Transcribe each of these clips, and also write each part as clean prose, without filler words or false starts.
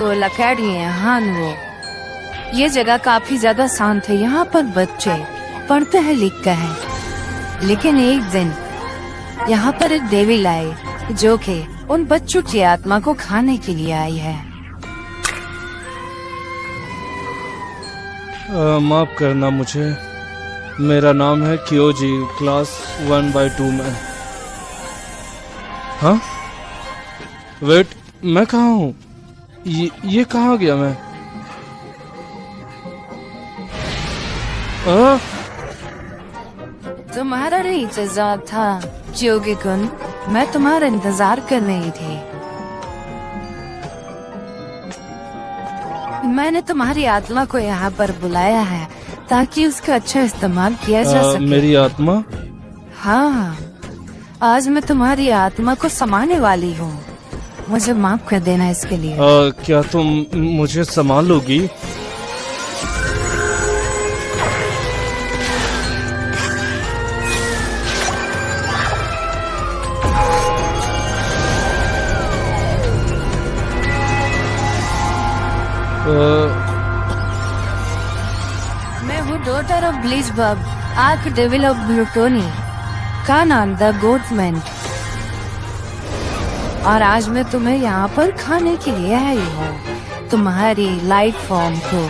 School academy है हानवो। ये जगह काफी ज्यादा शांत है। यहाँ पर बच्चे पढ़ते हैं लिखते हैं। लेकिन एक दिन यहाँ पर एक देवी लाई जो कि उन बच्चों की आत्मा को खाने के लिए आई है। माफ करना मुझे, मेरा नाम है क्योजी, क्लास 1/2 में। हाँ वेट, मैं कहाँ हूँ? ये कहाँ गया मैं? तुम्हारा इंतजार था क्योगी कुन, मैं तुम्हारा इंतजार कर रही थी। मैंने तुम्हारी आत्मा को यहाँ पर बुलाया है ताकि उसका अच्छा इस्तेमाल किया जा सके। मेरी आत्मा? हाँ, आज मैं तुम्हारी आत्मा को समाने वाली हूँ। मुझे माफ कर देना इसके लिए। क्या तुम मुझे संभालोगी? मैं हूँ daughter of Blisburg, arch devil of Blutony, का नाम द गोटमैन। और आज मैं तुम्हें यहाँ पर खाने के लिए आई हूँ, तुम्हारी लाइट फॉर्म को।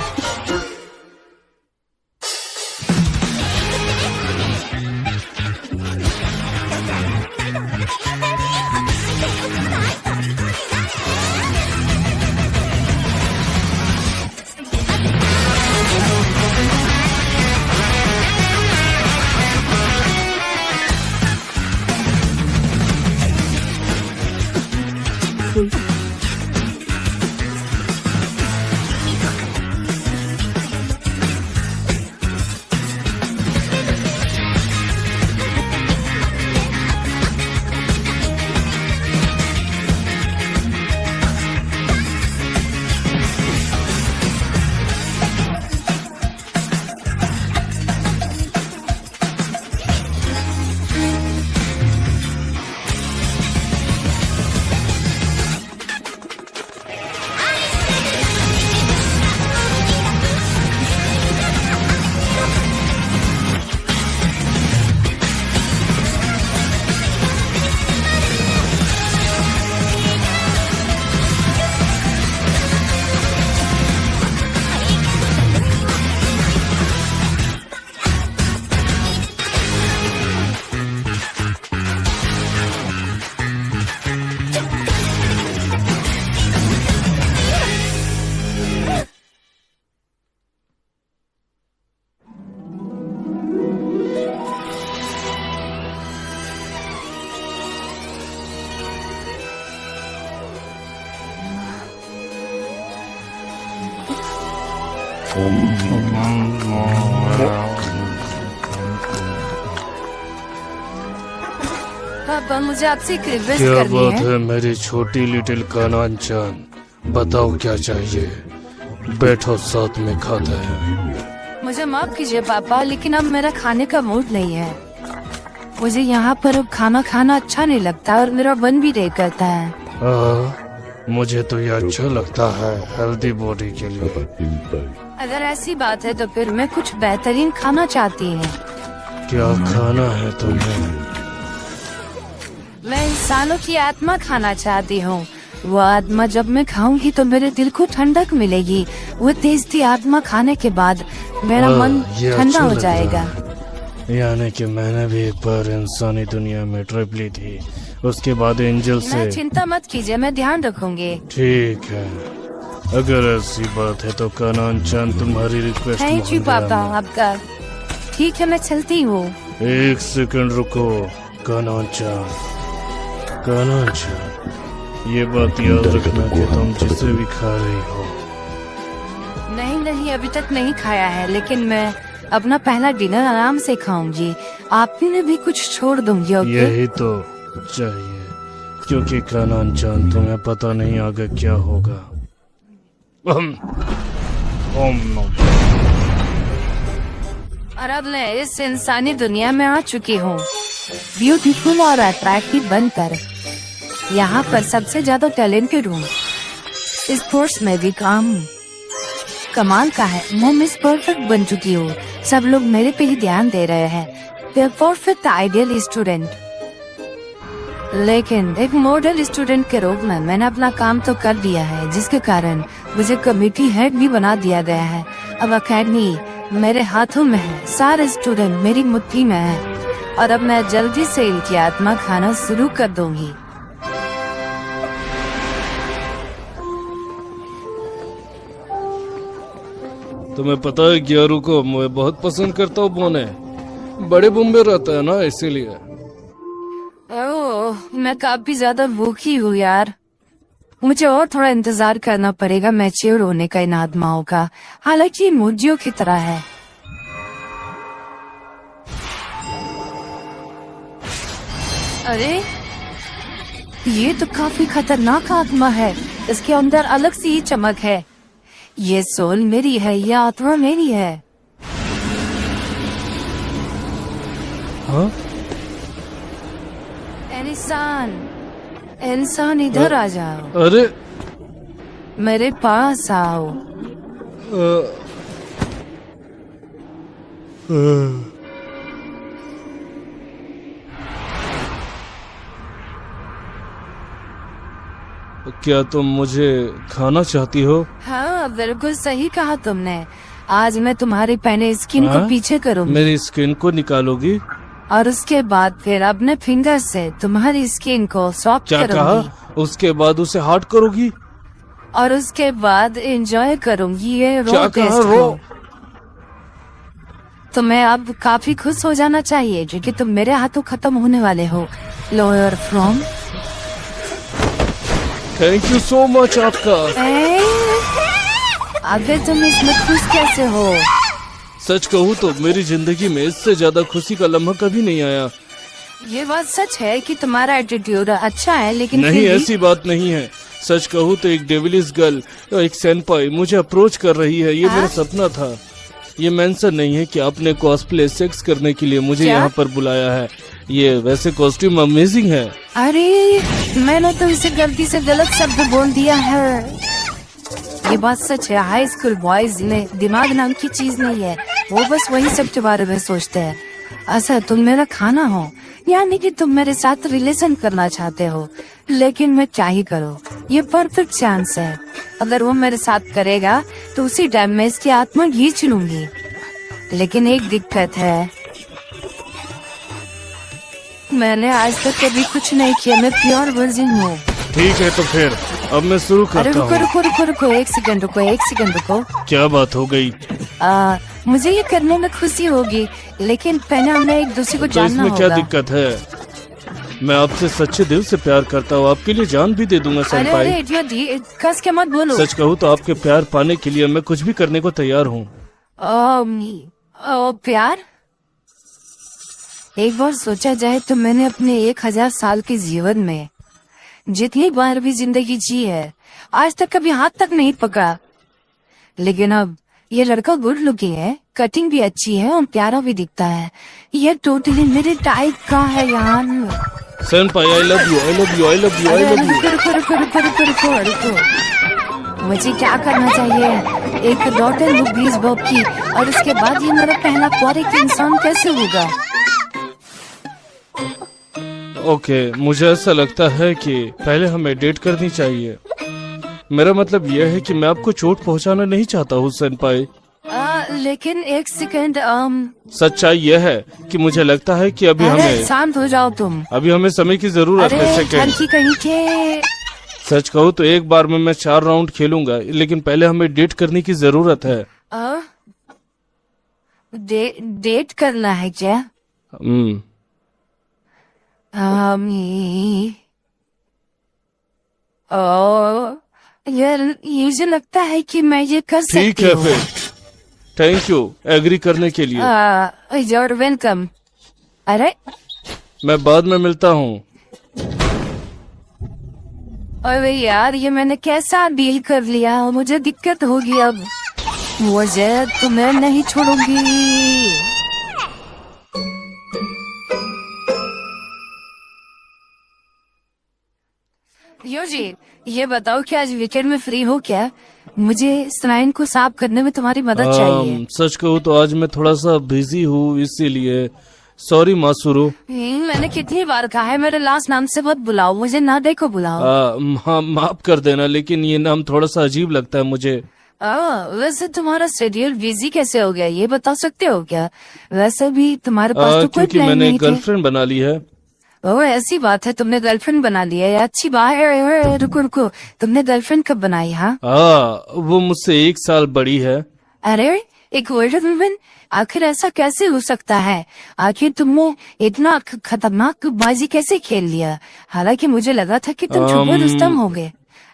पापा, मुझे आपसे एक रिक्वेस्ट क्या करनी बात है। है मेरी छोटी लिटिल कानान-चान, बताओ क्या चाहिए? बैठो साथ में खाते हैं। मुझे माफ कीजिए पापा, लेकिन अब मेरा खाने का मूड नहीं है। मुझे यहाँ पर अब खाना खाना अच्छा नहीं लगता और मेरा मन भी नहीं करता है। मुझे तो ये अच्छा लगता है हेल्दी बॉडी के लिए। अगर ऐसी बात है तो फिर मैं कुछ बेहतरीन खाना चाहती हूँ। क्या खाना है तुम्हें? मैं इंसानों की आत्मा खाना चाहती हूँ। वो आत्मा जब मैं खाऊंगी तो मेरे दिल को ठंडक मिलेगी। वो तेज आत्मा खाने के बाद मेरा मन ये ठंडा अच्छा हो लग जाएगा। रहा है। यानी कि मैंने भी एक बार इंसानी दुनिया में ट्रिप ली थी, उसके बाद एंजल से। मैं चिंता मत कीजिए, मैं ध्यान रखूंगी। ठीक है, अगर ऐसी बात है तो कानान-चान तुम्हारी रिक्वेस्ट थैंक यू पापा आपका। ठीक है, मैं चलती हूँ। एक सेकंड रुको कानान-चान। कानान-चान, ये बात याद रखना कि तुम जिसे भी खा रही हो। नहीं, अभी तक नहीं खाया है, लेकिन मैं अपना पहला डिनर आराम से खाऊंगी। आप भी ने भी कुछ छोड़ दूंगी। ओके? यही तो चाहिए, क्योंकि कानान-चान तुम्हें पता नहीं आगे क्या होगा। और अब मैं इस इंसानी दुनिया में आ चुकी हूँ, ब्यूटीफुल और अट्रैक्टिव बनकर। यहाँ पर सबसे ज्यादा टैलेंटेड हूँ। स्पोर्ट्स में भी काम कमाल का है। मैं मिस परफेक्ट बन चुकी हूँ। सब लोग मेरे पे ही ध्यान दे रहे हैं। Perfect ideal student. लेकिन एक मॉडल स्टूडेंट के रूप में मैंने अपना काम तो कर दिया है, जिसके कारण मुझे कमेटी हेड भी बना दिया गया है। अब अकेडमी मेरे हाथों में है, सारे स्टूडेंट मेरी मुट्ठी में है, और अब मैं जल्दी से इनकी आत्मा खाना शुरू कर दूंगी। तुम्हें पता है ग्यारू को मैं बहुत पसंद करता हूँ बोने। बड़े बम्बे रहता है ना, इसीलिए। ओह, मैं काफी ज्यादा भूखी हूँ यार। मुझे और थोड़ा इंतजार करना पड़ेगा मैच्योर होने का इन आत्माओं का। हालांकि मुर्गियों की तरह है। अरे ये तो काफी खतरनाक आत्मा है। इसके अंदर अलग सी ही चमक है। ये सोल मेरी है, ये आत्मा मेरी है। हाँ? इंसान इधर आ जाओ। अरे मेरे पास आओ। क्या तुम मुझे खाना चाहती हो? हाँ, बिल्कुल सही कहा तुमने। आज मैं तुम्हारे पहने स्किन को हाँ? पीछे करूंगी, मेरी स्किन को निकालोगी? और उसके बाद फिर अपने फिंगर से तुम्हारी स्किन को सॉफ्ट क्या करूंगी, कहा? उसके बाद उसे हार्ड करोगी? और उसके बाद एंजॉय करूंगी ये रो क्या कहा? टेस्ट रो? को। तुम्हें अब काफी खुश हो जाना चाहिए क्योंकि तुम मेरे हाथों खत्म होने वाले हो। Lawyer from. Thank you so much आपका। अबे तुम इसमें खुश कैसे हो? सच कहूँ तो मेरी जिंदगी में इससे ज्यादा खुशी का लम्हा कभी नहीं आया। ये बात सच है कि तुम्हारा एटीट्यूड अच्छा है, लेकिन नहीं, फिर भी- ऐसी बात नहीं है। सच कहूँ तो एक डेविलिस गर्ल, एक सेनपाई मुझे अप्रोच कर रही है। ये हाँ? मेरा सपना था। ये मेंशन नहीं है कि आपने कॉस्प्ले सेक्स करने के लिए मुझे क्या? यहाँ पर बुलाया है। ये वैसे कॉस्ट्यूम अमेजिंग है। अरे मैंने तो इसे गलती से गलत शब्द बोल दिया है। ये बात सच है। हाई स्कूल बॉयज में दिमाग नाम की चीज नहीं है। वो बस वही सब के बारे में सोचते हैं। अच्छा, तुम मेरा खाना हो, यानी कि तुम मेरे साथ रिलेशन करना चाहते हो। लेकिन मैं क्या ही करूँ, ये परफेक्ट चांस है। अगर वो मेरे साथ करेगा तो उसी टाइम में इसकी आत्मा खींच लूंगी। लेकिन एक दिक्कत है, मैंने आज तक कभी कुछ नहीं किया। मैं प्योर वर्जिन हूँ। ठीक है, तो फिर अब मैं शुरू अरे करता रुको हूँ। रुको रुको रुको, एक सेकंड रुको। क्या बात हो गई? मुझे ये करने में खुशी होगी, लेकिन पहले हमें एक दूसरे को तो जानना इसमें क्या होगा। दिक्कत है? मैं आपसे सच्चे दिल से प्यार करता हूँ। आपके लिए जान भी दे दूंगा अरे सेनपाई। अरे कस के मत बोलो। सच कहूँ तो आपके प्यार पाने के लिए मैं कुछ भी करने को तैयार हूँ। प्यार? एक बार सोचा जाए तो मैंने अपने 1000 साल के जीवन में जितनी बार भी जिंदगी जी है, आज तक कभी हाथ तक नहीं पकड़ा। लेकिन अब ये लड़का गुड लुकिंग है, कटिंग भी अच्छी है और प्यारा भी दिखता है। ये टोटली मेरे टाइप का है यार। सेनपाई, I love you, I love you, I love you, I अरे लव यू। रुको। मुझे क्या करना चाहिए? एक डॉटर लुक 20 बॉब की, और उसके बाद ये मेरा पहला क्वारिक इंसान कैसे होगा? ओके, मुझे ऐसा लगता है कि पहले हमें डेट करनी चाहिए। मेरा मतलब यह है कि मैं आपको चोट पहुंचाना नहीं चाहता हूँ सेनपाई। लेकिन एक सेकंड। सच्चाई यह है कि मुझे लगता है कि अभी अरे शांत हो जाओ तुम। अभी हमें समय की जरूरत है। अरे सेकंड, ठंडी कहीं के। सच कहूँ तो एक बार में मैं 4 राउंड खेलूंगा, लेकिन पहले हमें डेट करने की जरूरत है। डेट करना है क्या? यार मुझे लगता है कि मैं ये कर सकती हूँ। ठीक है फिर, थैंक यू एग्री करने के लिए। You're welcome. अरे मैं बाद में मिलता हूँ। अरे यार, ये मैंने कैसा डील कर लिया? मुझे दिक्कत होगी अब। मुझे तुम्हें नहीं छोड़ूंगी। यो जी, ये बताओ कि आज वीकेंड में फ्री हो क्या? मुझे स्नाइन को साफ करने में तुम्हारी मदद चाहिए। सच कहूँ तो आज मैं थोड़ा सा बिजी हूँ, इसीलिए सॉरी मासूरो। मैंने कितनी बार कहा है मेरे लास्ट नाम से मत बुलाओ, मुझे नादे को बुलाओ। हाँ माफ कर देना, लेकिन ये नाम थोड़ा सा अजीब लगता है मुझे। वैसे तुम्हारा शेड्यूल बिजी कैसे हो गया, ये बता सकते हो क्या? वैसे भी तुम्हारे पास तो कोई क्योंकि प्लान मैंने नहीं थे। गर्लफ्रेंड बना ली है। ओह ऐसी बात है, तुमने गर्लफ्रेंड बना ली है, अच्छी बात है। रुको रुको, तुमने गर्लफ्रेंड कब बनाई? हाँ वो मुझसे 1 साल बड़ी है। अरे एक वर्ल्ड वुमन, आखिर ऐसा कैसे हो सकता है? आखिर तुमने इतना खतरनाक बाजी कैसे खेल लिया? हालांकि मुझे लगा था कि तुम छुपे रुस्तम होगे।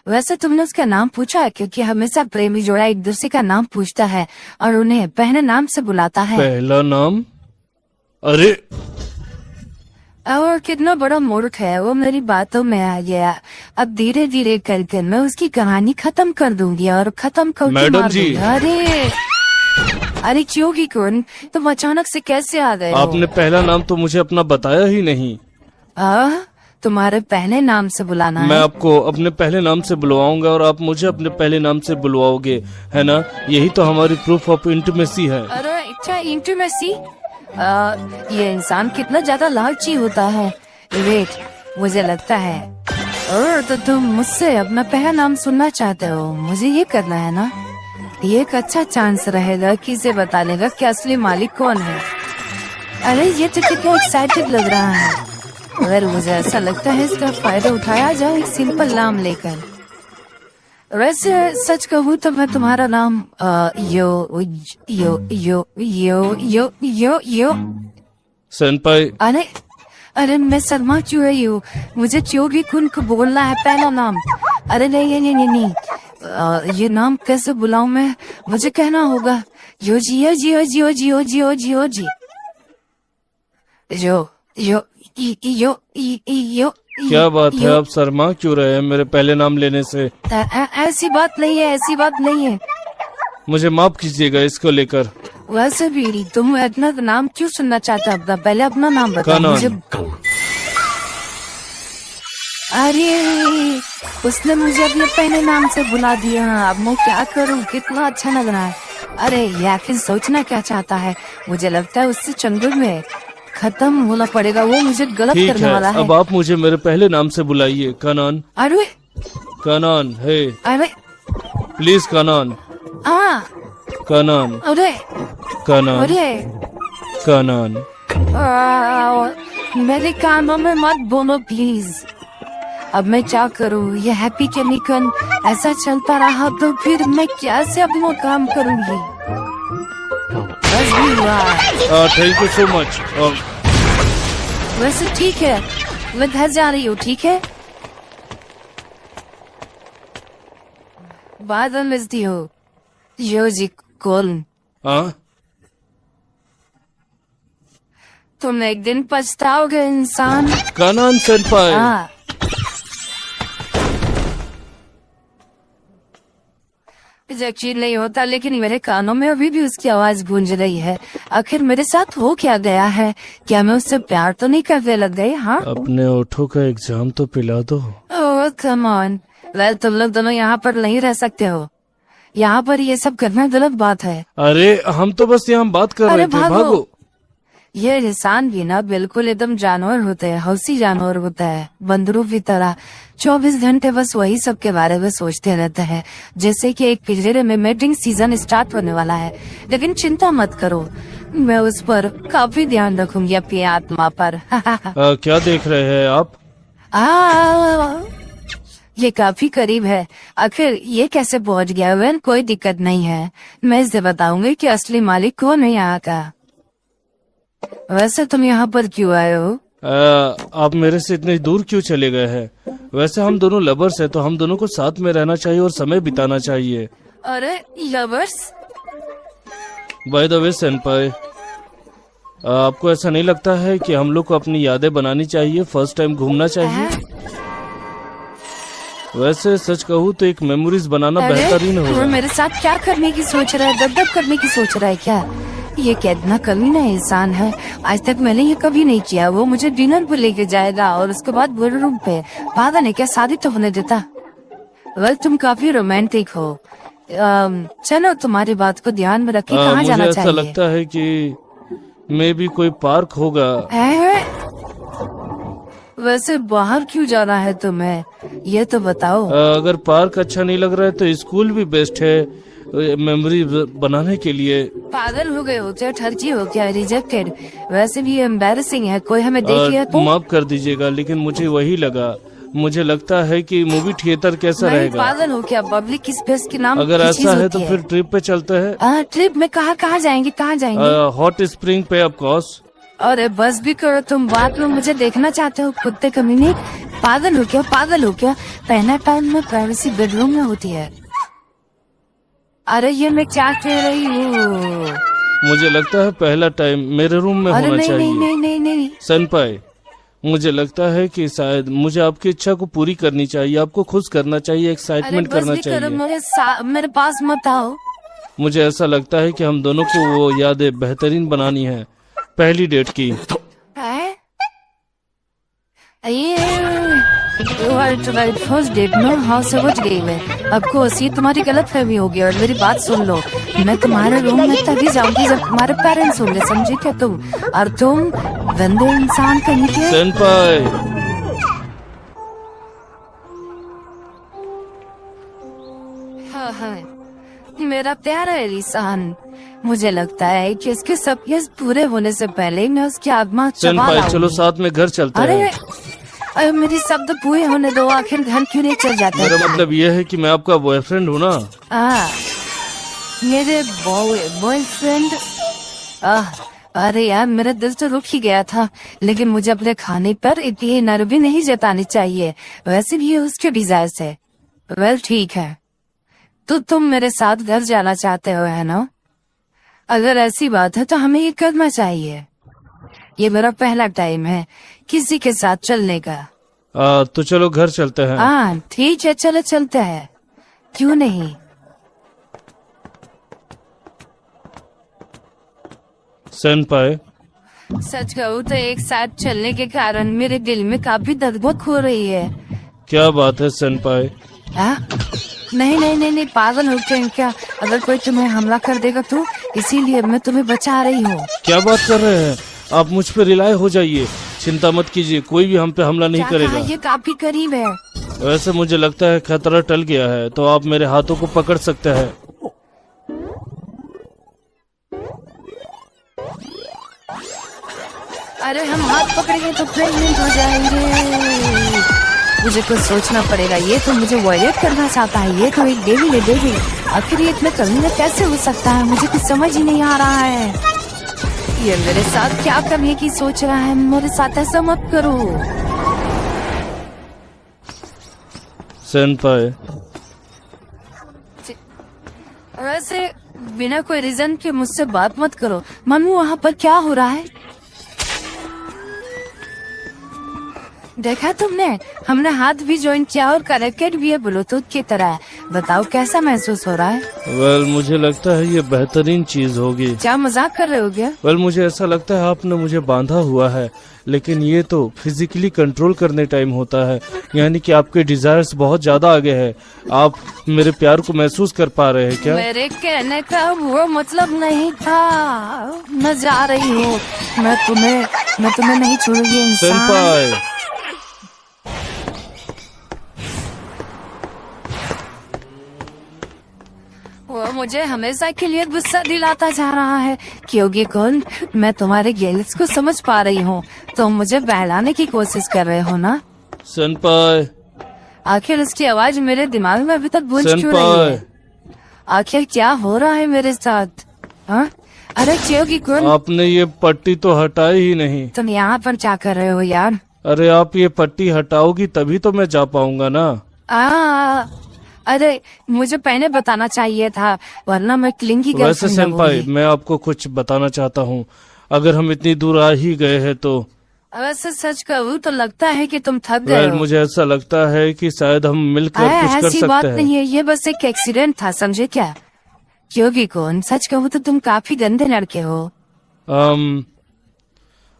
वैसे तुमने उसका नाम पूछा? क्योंकि हमेशा प्रेमी जोड़ा एक दूसरे का नाम पूछता है और उन्हें पहले नाम से बुलाता है। पहला नाम? अरे और कितना बड़ा मूर्ख है वो, मेरी बातों में आ गया। अब धीरे धीरे करके मैं उसकी कहानी खत्म कर दूंगी और खत्म करके मैडम मार जी। दूंगी। अरे क्यों की कौन, तुम अचानक से कैसे आ गए हो? आपने पहला नाम तो मुझे अपना बताया ही नहीं। तुम्हारे पहले नाम से बुलाना मैं है? आपको अपने पहले नाम से बुलवाऊंगा और आप मुझे अपने पहले नाम से बुलवाओगे, है ना? यही तो हमारी प्रूफ ऑफ इंटीमेसी है। अरे अच्छा, इंटीमेसी? ये इंसान कितना ज्यादा लालची होता है। वेट, मुझे लगता है और तो तुम मुझसे अपना पहला नाम सुनना चाहते हो। मुझे ये करना है ना, ये एक अच्छा चांस रहेगा कि इसे बताने का कि असली मालिक कौन है। अरे ये तो कितना एक्साइटेड लग रहा है। अगर मुझे ऐसा लगता है इसका फायदा उठाया जाए एक सिंपल नाम लेकर। वैसे सच कहूँ तो मैं तुम्हारा नाम यो यो यो यो यो यो यो सेनपाई। अरे अरे मैं सलमा क्यों रही हूँ? मुझे च्योगी कुन को बोलना है पहला नाम। अरे नहीं नहीं नहीं नहीं, ये नाम कैसे बुलाऊं मैं? मुझे कहना होगा यो जी यो जी यो जी यो जी यो जी यो जी यो जी यो यो यो यो। क्या बात है, आप शर्मा क्यों रहे हैं मेरे पहले नाम लेने से? ऐसी बात नहीं है, ऐसी बात नहीं है। मुझे माफ कीजिएगा इसको लेकर। वैसे भी तुम इतना नाम क्यों सुनना चाहते हो? अपना पहले अपना नाम बता मुझे। अरे उसने मुझे अपने पहले नाम से बुला दिया, अब मैं क्या करूं? कितना अच्छा लग रहा है। अरे ये आखिर सोचना क्या चाहता है? मुझे लगता है उससे चंगुल में खत्म होना पड़ेगा, वो मुझे गलत करने वाला है। अब आप मुझे मेरे पहले नाम से बुलाइए, कानान। अरे कानान है, अरे प्लीज कानान। कानान। अरे कानान। अरे कानान। मेरे कानों में मत बोलो प्लीज। अब मैं क्या करूँ? ये हैप्पी केमिकल ऐसा चलता रहा तो फिर मैं कैसे अपना काम करूँगी? Thank you so much. वैसे ठीक है, मैं घर जा रही हूँ, ठीक है? बाद में मिलती हो योजी कौन। तुम एक दिन पछताओगे इंसान। कानान सेनपाई। यकीन नहीं होता, लेकिन मेरे कानों में अभी भी उसकी आवाज गूंज रही है। आखिर मेरे साथ हो क्या गया है? क्या मैं उससे प्यार तो नहीं करने लग गई? हाँ, अपने ओठों का एग्जाम तो पिला दो। ओह कम ऑन। वेल तुम लोग दोनों यहाँ पर नहीं रह सकते हो, यहाँ पर ये सब करना गलत बात है। अरे हम तो बस यहाँ बात कर रहे थे। भागो। ये इंसान भी ना बिल्कुल एकदम जानवर होते हैं, हौसी जानवर होता है, बंदरों की तरह 24 घंटे बस वही सब के बारे में सोचते रहते हैं। जैसे कि एक पिंजरे में मेटिंग सीजन स्टार्ट होने वाला है। लेकिन चिंता मत करो, मैं उस पर काफी ध्यान रखूंगी, अपनी आत्मा पर। क्या देख रहे हैं आप? ये काफी करीब है। आखिर ये कैसे पहुंच गया? वेल कोई दिक्कत नहीं है, मैं इसे बताऊंगी कि असली मालिक कौन है यहाँ का। वैसे तुम यहाँ पर क्यों आए हो? आप मेरे से इतने दूर क्यों चले गए हैं? वैसे हम दोनों लवर्स हैं, तो हम दोनों को साथ में रहना चाहिए और समय बिताना चाहिए। अरे लवर्स? बाय द वे सेनपाई, आपको ऐसा नहीं लगता है कि हम लोग को अपनी यादें बनानी चाहिए, फर्स्ट टाइम घूमना चाहिए? वैसे सच कहूँ तो एक मेमोरीज बनाना बेहतरीन होगा। मेरे साथ क्या करने की सोच रहा है? दबदब करने की सोच रहा है क्या? ये कितना कमीना इंसान है, आज तक मैंने ये कभी नहीं किया। वो मुझे डिनर पे लेके जाएगा और उसके बाद बेडरूम पे, पता नहीं क्या शादी तो होने देता। वेल तुम काफी रोमांटिक हो। चलो तुम्हारी बात को ध्यान में रखे कहाँ जाना मुझे ऐसा चाहिए। लगता है कि मे भी कोई पार्क होगा। वैसे बाहर क्यों जाना है तुम्हें, ये तो बताओ। अगर पार्क अच्छा नहीं लग रहा है तो स्कूल भी बेस्ट है मेमोरी बनाने के लिए। पागल हो गए हो क्या, ठर्ची हो क्या, रिजेक्टेड। वैसे भी एम्बैरेसिंग है, कोई हमें देख लिया तो। माफ कर दीजिएगा लेकिन मुझे वही लगा। मुझे लगता है कि मूवी थिएटर कैसा नहीं, रहेगा। पागल हो क्या, पब्लिक स्पेस के नाम अगर की ऐसा चीज है होती तो फिर ट्रिप पे चलते हैं। ट्रिप में कहाँ जाएंगे, कहाँ जाएंगे। हॉट स्प्रिंग पे ऑफ कोर्स। अरे बस भी करो तुम, बात में मुझे देखना चाहते हो कुत्ते कमीने। पागल हो क्या, पागल हो क्या। पहला टाइम में प्राइवेसी बेडरूम में होती है। अरे ये मैं क्या कह रही हूँ। मुझे लगता है पहला टाइम मेरे रूम में अरे होना नहीं चाहिए। नहीं नहीं नहीं नहीं। सनपाई, मुझे लगता है कि शायद मुझे आपकी इच्छा को पूरी करनी चाहिए, आपको खुश करना चाहिए, अरे एक्साइटमेंट बस करना भी करो, चाहिए। मेरे पास मत आओ। मुझे ऐसा लगता है कि हम दोनों को वो यादें बेहतरीन बनानी है पहली डेट की। है? ये फर्स्ट डेट में हाँ समझ गई मैं। आपको ये तुम्हारी गलत फहमी होगी। और मेरी बात सुन लो, मैं तुम्हारे रूम में तभी जाऊंगी जब तुम्हारे पेरेंट्स होंगे, समझे क्या तुम। और तुम गंदे इंसान कहीं के। सेनपाई, हाँ हाँ, मेरा प्यारा इंसान, मुझे लगता है कि इसके सब ये पूरे होने से पहले मैं उसकी आत्मा चबा सेनपाई लाऊंगी। चलो साथ में घर चलते अरे हैं। अरे मेरी शब्द पूरे होने दो, आखिर घर क्यों नहीं चल जाता। मेरा मतलब ये है कि मैं आपका बॉयफ्रेंड हूँ ना। मेरे बॉयफ्रेंड। अरे यार मेरा दिल तो रुक ही गया था, लेकिन मुझे अपने खाने पर इतनी नरमी नहीं जतानी चाहिए। वैसे भी ये उसके डिजायर से। वेल ठीक है, तो तुम मेरे साथ घर जाना चाहते हो है ना। अगर ऐसी बात है तो हमें ये करना चाहिए। ये मेरा पहला टाइम है किसी के साथ चलने का। तो चलो घर चलते हैं। ठीक है, चलो चलते हैं, क्यों नहीं। सेनपाई, सच कहूँ तो एक साथ चलने के कारण मेरे दिल में काफी धड़कन हो रही है। क्या बात है सेनपाई। नहीं नहीं नहीं नहीं, पागल हो क्या। अगर कोई तुम्हें हमला कर देगा तो इसीलिए मैं तुम्हें बचा रही हूँ। क्या बात कर रहे हैं आप, मुझ पे रिलाय हो जाइए, चिंता मत कीजिए, कोई भी हम पे हमला नहीं करेगा। ये काफी करीब है। वैसे मुझे लगता है खतरा टल गया है, तो आप मेरे हाथों को पकड़ सकते हैं। अरे हम हाथ पकड़ेंगे तो प्रेग्नेंट हो जाएंगे। मुझे कुछ सोचना पड़ेगा। ये तो मुझे वॉयलेट करना चाहता है, ये तो एक देवी है देवी। आखिर ये इतने कमीना कैसे हो सकता है, मुझे कुछ समझ ही नहीं आ रहा है। ये मेरे साथ क्या करने की सोच रहा है, मेरे साथ ऐसा मत करो। सेनपाई, वैसे बिना कोई रीजन के मुझसे बात मत करो। मनु वहाँ पर क्या हो रहा है, देखा तुमने। हमने हाथ भी ज्वाइन किया और कनेक्टेड भी है ब्लूटूथ की तरह। बताओ कैसा महसूस हो रहा है। वेल मुझे लगता है ये बेहतरीन चीज होगी। क्या मजाक कर रहे हो क्या। वेल मुझे ऐसा लगता है आपने मुझे बांधा हुआ है, लेकिन ये तो फिजिकली कंट्रोल करने टाइम होता है, यानी कि आपके डिजायर्स बहुत ज्यादा आगे है। आप मेरे प्यार को महसूस कर पा रहे हैं क्या। मेरे कहने का वो मतलब नहीं था। मैं जा रही हूँ, मैं तुम्हें नहीं छोड़ूंगी इंसान। सेनपाई, वो मुझे हमेशा के लिए गुस्सा दिलाता जा रहा है, क्योंकि कौन मैं तुम्हारे गेल्स को समझ पा रही हूँ। तुम मुझे बहलाने की कोशिश कर रहे हो ना। सेनपाई, आखिर उसकी आवाज मेरे दिमाग में अभी तक गूंज क्यों रही सेनपाई, है। आखिर क्या हो रहा है मेरे साथ। हाँ? अरे क्योंकि कौन आपने ये पट्टी तो हटाई ही नहीं। तुम यहाँ पर क्या कर रहे हो यार। अरे आप ये पट्टी हटाओगी तभी तो मैं जा पाऊंगा ना। अरे मुझे पहले बताना चाहिए था, वरना मैं क्लिंगी गर्ल वैसे सेनपाई मैं आपको कुछ बताना चाहता हूँ, अगर हम इतनी दूर आ ही गए हैं तो। वैसे सच कहूँ तो लगता है कि तुम थक गए हो। मुझे ऐसा लगता है कि शायद हम मिलकर कुछ कर ऐसी बात सकते हैं। नहीं है, ये बस एक एक्सीडेंट था, समझे क्या। क्योंकि कौन सच कहूँ तो तुम काफी गंदे लड़के हो।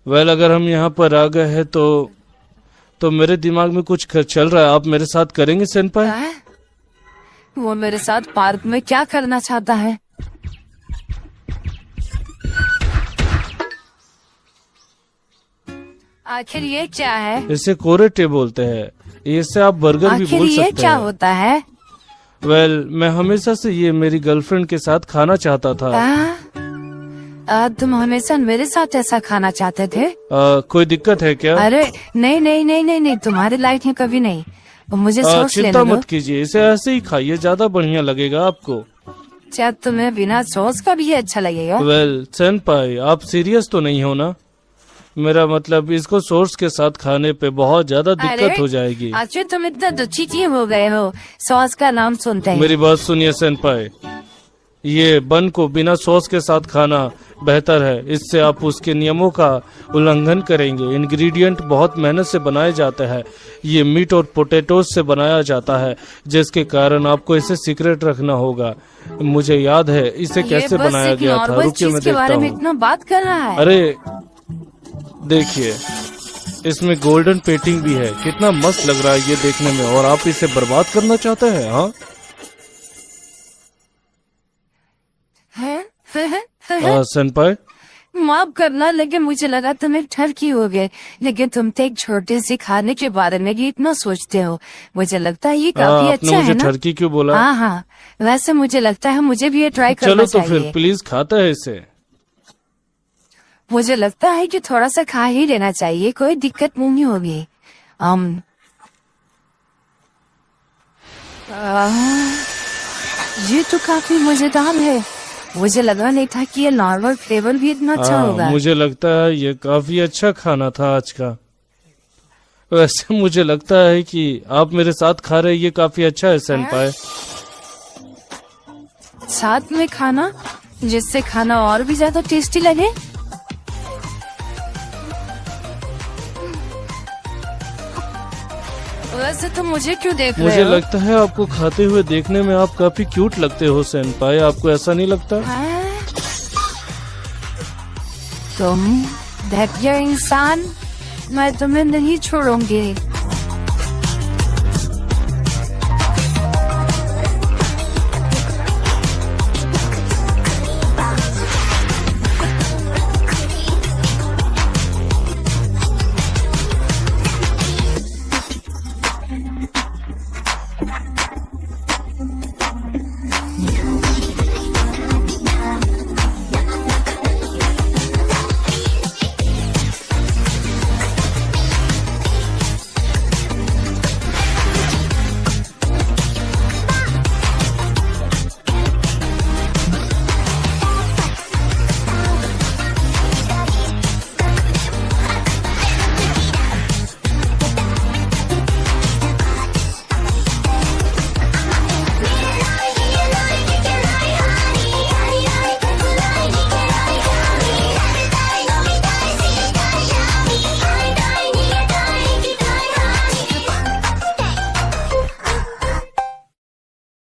वेल अगर हम यहाँ पर आ गए हैं तो मेरे दिमाग में कुछ चल रहा है। आप मेरे साथ करेंगे सेनपाई? हाँ? वो मेरे साथ पार्क में क्या करना चाहता है? आखिर ये क्या है? इसे कोरेटे बोलते हैं। इससे आप बर्गर भी आखिर बोल ये सकते क्या हैं। होता है? वेल मैं हमेशा से ये मेरी गर्लफ्रेंड के साथ खाना चाहता था। तुम हमेशा मेरे साथ ऐसा खाना चाहते थे? कोई दिक्कत है क्या? अरे नहीं नहीं नहीं नहीं नहीं, तुम्हारी लाइफ में कभी नहीं। मुझे सोच लेने चिंता दो। मत कीजिए, इसे ऐसे ही खाइए, ज्यादा बढ़िया लगेगा आपको। क्या तुम्हें बिना सॉस का भी अच्छा लगेगा? वेल सेनपाई आप सीरियस तो नहीं हो ना? मेरा मतलब इसको सॉस के साथ खाने पे बहुत ज्यादा दिक्कत हो जाएगी। अच्छा तुम इतना दुखी क्यों हो गए हो सॉस का नाम सुनते ही? मेरी बात सुनिए सेनपाई, ये बन को बिना सॉस के साथ खाना बेहतर है। इससे आप उसके नियमों का उल्लंघन करेंगे। इंग्रेडिएंट बहुत मेहनत से बनाए जाते हैं। ये मीट और पोटैटोज से बनाया जाता है, जिसके कारण आपको इसे सीक्रेट रखना होगा। मुझे याद है इसे कैसे बनाया गया था। रुकिए मैं देखता हूँ। इतना बात कर रहा है। अरे देखिए, इसमें गोल्डन पेंटिंग भी है। कितना मस्त लग रहा है ये देखने में, और आप इसे बर्बाद करना चाहते हैं? हाँ सेनपाई माफ करना, लेकिन मुझे लगा तुम एक ठरकी हो गए। लेकिन तुम तो एक छोटे से खाने के बारे में भी इतना सोचते हो। मुझे लगता है ये काफी आपने अच्छा मुझे है ना? ठरकी क्यों बोला? हाँ हाँ, वैसे मुझे लगता है मुझे भी ये ट्राई करना चलो तो चाहिए। फिर प्लीज खाता है इसे। मुझे लगता है कि थोड़ा सा खा ही लेना चाहिए, कोई दिक्कत नहीं होगी। ये तो काफी मजेदार है। मुझे लगा नहीं था कि ये नॉर्मल फ्लेवर भी इतना अच्छा होगा। मुझे लगता है ये काफी अच्छा खाना था आज का। वैसे मुझे लगता है कि आप मेरे साथ खा रहे, ये काफी अच्छा है सेनपाई। साथ में खाना, जिससे खाना और भी ज्यादा टेस्टी लगे। वैसे तो मुझे क्यों देख रहे मुझे हो? लगता है आपको खाते हुए देखने में आप काफी क्यूट लगते हो सेनपाई। आपको ऐसा नहीं लगता? हाँ? तुम घटिया इंसान, मैं तुम्हें नहीं छोड़ूंगी।